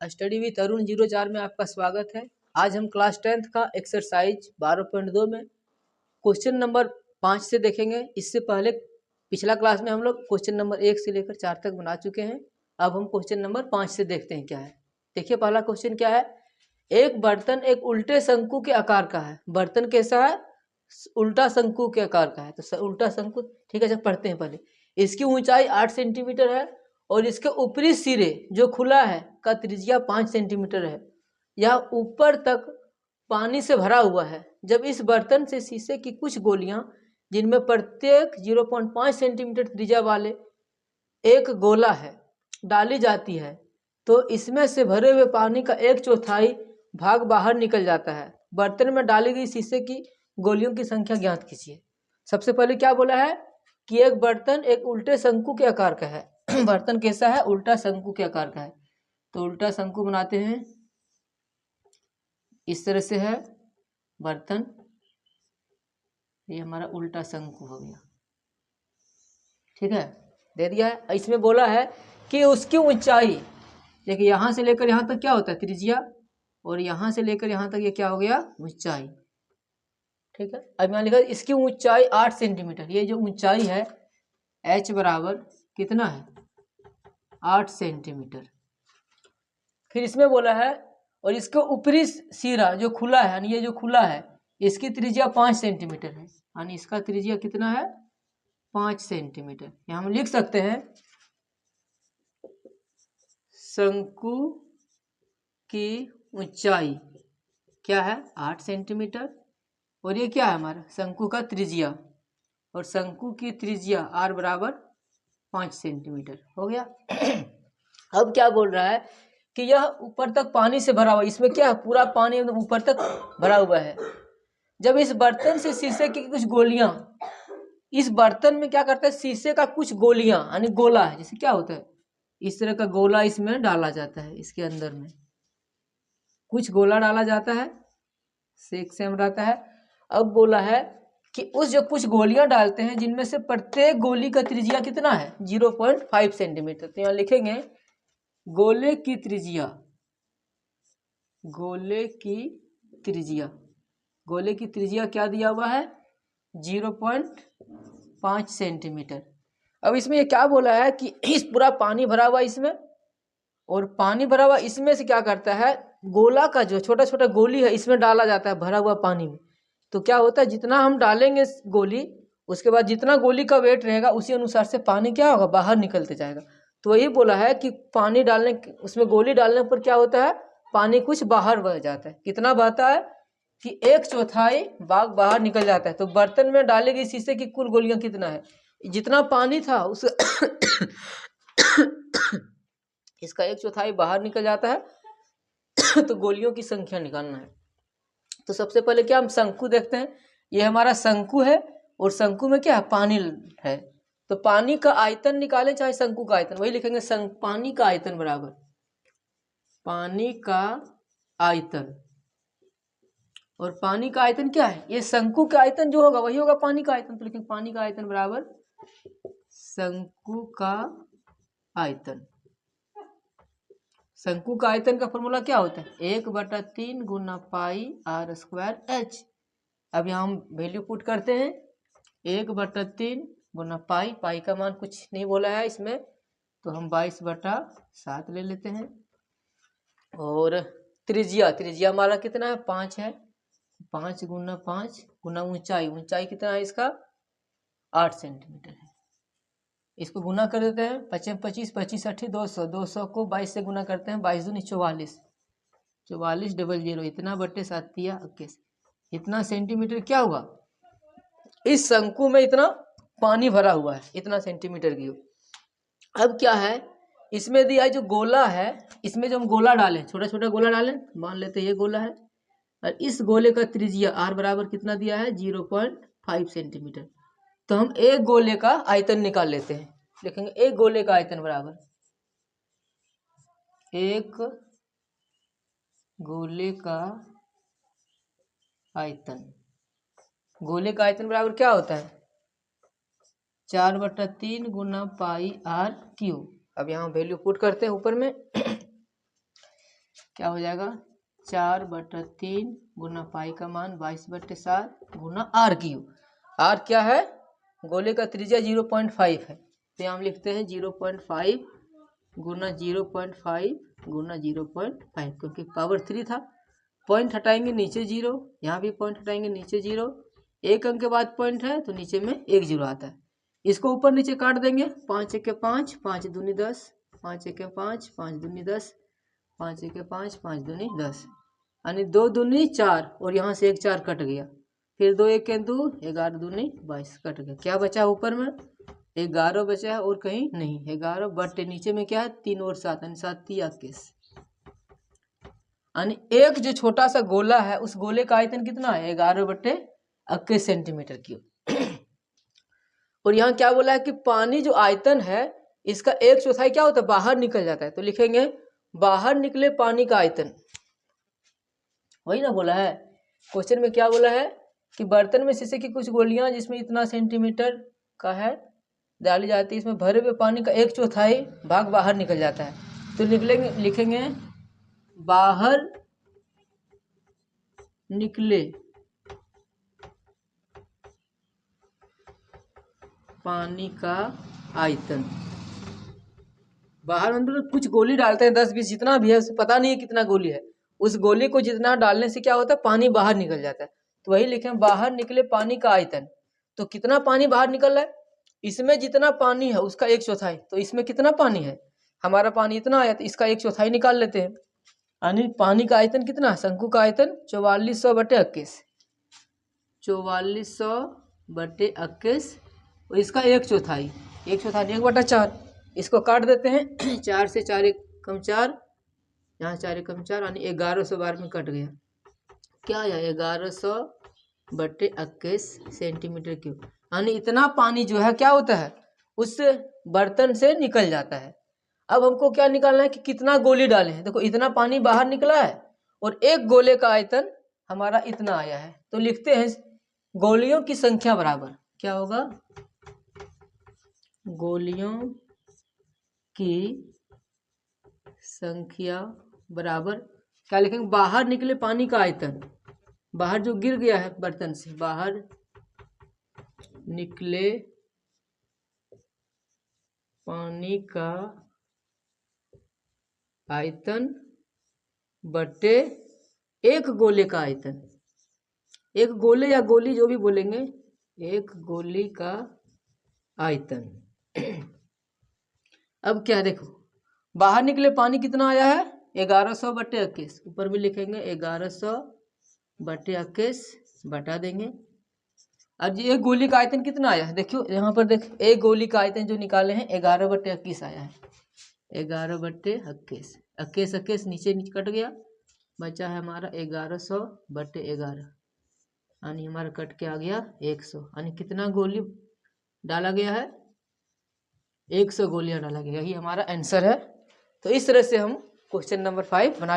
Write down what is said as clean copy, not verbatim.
Study with Arun 04 में आपका स्वागत है। आज हम क्लास 10th का एक्सरसाइज 12.2 में क्वेश्चन नंबर 5 से देखेंगे। इससे पहले पिछला क्लास में हम लोग क्वेश्चन नंबर 1 से लेकर 4 तक बना चुके हैं। अब हम क्वेश्चन नंबर 5 से देखते हैं क्या है। देखिए पहला क्वेश्चन क्या है। एक बर्तन एक उल्टे शंकु के आकार का है। बर्तन कैसा है? उल्टा शंकु के आकार का है। तो उल्टा शंकु, ठीक है, जब पढ़ते हैं पहले। इसकी ऊंचाई 8 सेंटीमीटर है और इसके ऊपरी सिरे जो खुला है का त्रिज्या 5 सेंटीमीटर है। यह ऊपर तक पानी से भरा हुआ है। जब इस बर्तन से शीशे की कुछ गोलियां, जिनमें प्रत्येक 0.5 सेंटीमीटर त्रिज्या वाले एक गोला है, डाली जाती है, तो इसमें से भरे हुए पानी का 1/4 भाग बाहर निकल जाता है। बर्तन में डाली गई शीशे की गोलियों की संख्या ज्ञात कीजिए। सबसे पहले क्या बोला है कि एक बर्तन एक उल्टे शंकु के आकार का है। बर्तन कैसा है? उल्टा शंकु के आकार का है। तो उल्टा शंकु बनाते हैं। इस तरह से है बर्तन, ये हमारा उल्टा शंकु हो गया, ठीक है, दे दिया है। इसमें बोला है कि उसकी ऊंचाई, देखिए यहां से लेकर यहां तक क्या होता है? त्रिज्या, और यहां से लेकर यहां तक ये क्या हो गया? ऊंचाई, ठीक है। अब यहाँ लिखा इसकी ऊंचाई 8 सेंटीमीटर। ये जो ऊंचाई है h बराबर कितना है? 8 सेंटीमीटर। फिर इसमें बोला है और इसके ऊपरी सिरा जो खुला है, यानी ये जो खुला है, इसकी त्रिज्या 5 सेंटीमीटर है। यानी इसका त्रिज्या कितना है? 5 सेंटीमीटर। यहाँ हम लिख सकते हैं शंकु की ऊंचाई क्या है? 8 सेंटीमीटर। और ये क्या है हमारा? शंकु का त्रिज्या, और शंकु की त्रिज्या r बराबर 5 सेंटीमीटर हो गया। अब क्या बोल रहा है कि यह ऊपर तक पानी से भरा हुआ। इसमें क्या है? पूरा पानी ऊपर तक भरा हुआ है। जब इस बर्तन से शीशे की कुछ गोलियां, इस बर्तन में क्या करता है? शीशे का कुछ गोलियां, यानी गोला है, जैसे क्या होता है, इस तरह का गोला इसमें डाला जाता है। इसके अंदर में कुछ गोला डाला जाता है, सेक सेम रहता है। अब बोला है कि उस जो कुछ गोलियां डालते हैं, जिनमें से प्रत्येक गोली का त्रिज्या कितना है? 0.5 सेंटीमीटर। तो यहाँ लिखेंगे गोले की त्रिज्या, गोले की त्रिज्या, गोले की त्रिज्या क्या दिया हुआ है? 0.5 सेंटीमीटर। अब इसमें ये क्या बोला है कि इस पूरा पानी भरा हुआ इसमें, और पानी भरा हुआ इसमें से क्या करता है? गोला का जो छोटा छोटा गोली है इसमें डाला जाता है भरा हुआ पानी में। तो क्या होता है? जितना हम डालेंगे गोली, उसके बाद जितना गोली का वेट रहेगा उसी अनुसार से पानी क्या होगा? बाहर निकलते जाएगा। तो वही बोला है कि पानी डालने, उसमें गोली डालने पर क्या होता है? पानी कुछ बाहर बह जाता है। कितना बहता है कि 1/4 भाग बाहर निकल जाता है। तो बर्तन में डाली गई शीशे की कुल गोलियां कितना है? जितना पानी था उस इसका 1/4 बाहर निकल जाता है। तो गोलियों की संख्या निकालना है। तो सबसे पहले क्या हम शंकु देखते हैं। ये हमारा शंकु है और शंकु में क्या है? पानी है। तो पानी का आयतन निकालें चाहे शंकु का आयतन, वही लिखेंगे पानी का आयतन बराबर पानी का आयतन। और पानी का आयतन क्या है? ये शंकु का आयतन जो होगा वही होगा पानी का आयतन। तो लिखेंगे पानी का आयतन बराबर शंकु का आयतन। शंकु का आयतन का फॉर्मूला क्या होता है? 1/3 गुना पाई r स्क्वायर h। अब यहाँ हम वैल्यू पुट करते हैं। 1/3 गुना पाई, पाई का मान कुछ नहीं बोला है इसमें, तो हम 22/7 ले लेते हैं। और त्रिज्या, त्रिज्या हमारा कितना है? 5 है। 5 गुना 5 गुना ऊंचाई, ऊंचाई कितना है इसका? 8 सेंटीमीटर है। इसको गुना कर देते हैं। 25 25 25 8 200, 200 को 22 से गुना करते हैं। 22 दूनी 44, 44 00, इतना बट्टे 7 दिया 21। इतना सेंटीमीटर क्या हुआ? इस शंकु में इतना पानी भरा हुआ है, इतना सेंटीमीटर की। अब क्या है इसमें दिया है जो गोला है, इसमें जो हम गोला डालें, छोटा छोटा गोला डालें, मान लेते ये गोला है, और इस गोले का त्रिज्या r बराबर कितना दिया है? 0.5 सेंटीमीटर। तो हम एक गोले का आयतन निकाल लेते हैं। लिखेंगे एक गोले का आयतन बराबर, एक गोले का आयतन, गोले का आयतन बराबर क्या होता है? 4/3 गुना पाई r क्यूब। अब यहाँ वैल्यू पुट करते हैं ऊपर में। क्या हो जाएगा 4/3 गुना पाई का मान 22/7 गुना आर क्यूब। आर क्या है, गोले का त्रिज्या 0.5 है, तो यहाँ हम लिखते हैं 0.5 गुना 0.5 गुना 0.5, क्योंकि पावर 3 था। पॉइंट हटाएंगे नीचे 0, यहाँ भी पॉइंट हटाएंगे नीचे 0, एक अंक के बाद पॉइंट है तो नीचे में 1 0 आता है। इसको ऊपर नीचे काट देंगे, 5 1 5, 5 दूनी 10, 5 1 5, 5 दूनी 10, 5 1 5, 5 दूनी 10, यानी 2 दूनी 4, और यहाँ से 1 4 कट गया, फिर 2 1 2, 11 दूनी 22 कट गया। क्या बचा ऊपर में 11 बचा है, और कहीं नहीं। 11 बटे नीचे में क्या है 3 और 7, यानी 7 3 21, यानी एक जो छोटा सा गोला है उस गोले का आयतन कितना है 11/21 सेंटीमीटर क्यूब। और यहाँ क्या बोला है कि पानी जो आयतन है इसका 1/4 क्या होता है बाहर निकल जाता है, तो लिखेंगे बाहर निकले पानी का आयतन। वही ना बोला है क्वेश्चन में, क्या बोला है कि बर्तन में शीशे की कुछ गोलियां जिसमें इतना सेंटीमीटर का है डाली जाती है, इसमें भरे हुए पानी का 1/4 भाग बाहर निकल जाता है, तो लिखेंगे बाहर निकले पानी का आयतन। बाहर अंदर कुछ गोली डालते हैं 10 20 जितना भी है, उसे पता नहीं है कितना गोली है, उस गोली को जितना डालने से क्या होता है पानी बाहर निकल जाता है, तो वही लिखें बाहर निकले पानी का आयतन। तो कितना पानी बाहर निकल रहा है, इसमें जितना पानी है उसका 1/4, तो इसमें कितना पानी है हमारा पानी इतना आया, तो इसका 1/4 निकाल लेते हैं, यानी पानी का आयतन कितना है, शंकु का आयतन 4400/21, 4400/21, और इसका 1/4, 1/4 1/4, इसको काट देते हैं 4 से 4 1 कम 4, यहाँ 4 1 कम 4, यानी 1100 बार में कट गया। क्या आया 1100/21 सेंटीमीटर क्यूब, यानी इतना पानी जो है क्या होता है उस बर्तन से निकल जाता है। अब हमको क्या निकालना है कि कितना गोली डाले हैं, देखो इतना पानी बाहर निकला है और एक गोले का आयतन हमारा इतना आया है, तो लिखते हैं गोलियों की संख्या बराबर क्या होगा, गोलियों की संख्या बराबर क्या लिखेंगे, बाहर निकले पानी का आयतन, बाहर जो गिर गया है बर्तन से, बाहर निकले पानी का आयतन बटे एक गोले का आयतन, एक गोले या गोली जो भी बोलेंगे, एक गोली का आयतन। अब क्या देखो बाहर निकले पानी कितना आया है 1100/21, ऊपर भी लिखेंगे 1100/21 बटा देंगे। अब ये एक गोली का आयतन कितना आया है, देखियो यहाँ पर देख, एक गोली का आयतन जो निकाले हैं 11/21 आया है, 11/21, 21 नीचे कट गया, बचा है हमारा 1100/11, यानी हमारा कट के आ गया 100, यानी कितना गोली डाला गया है 100 गोलियां डाला गया, यही हमारा आंसर है। तो इस तरह से हम क्वेश्चन नंबर 5 बना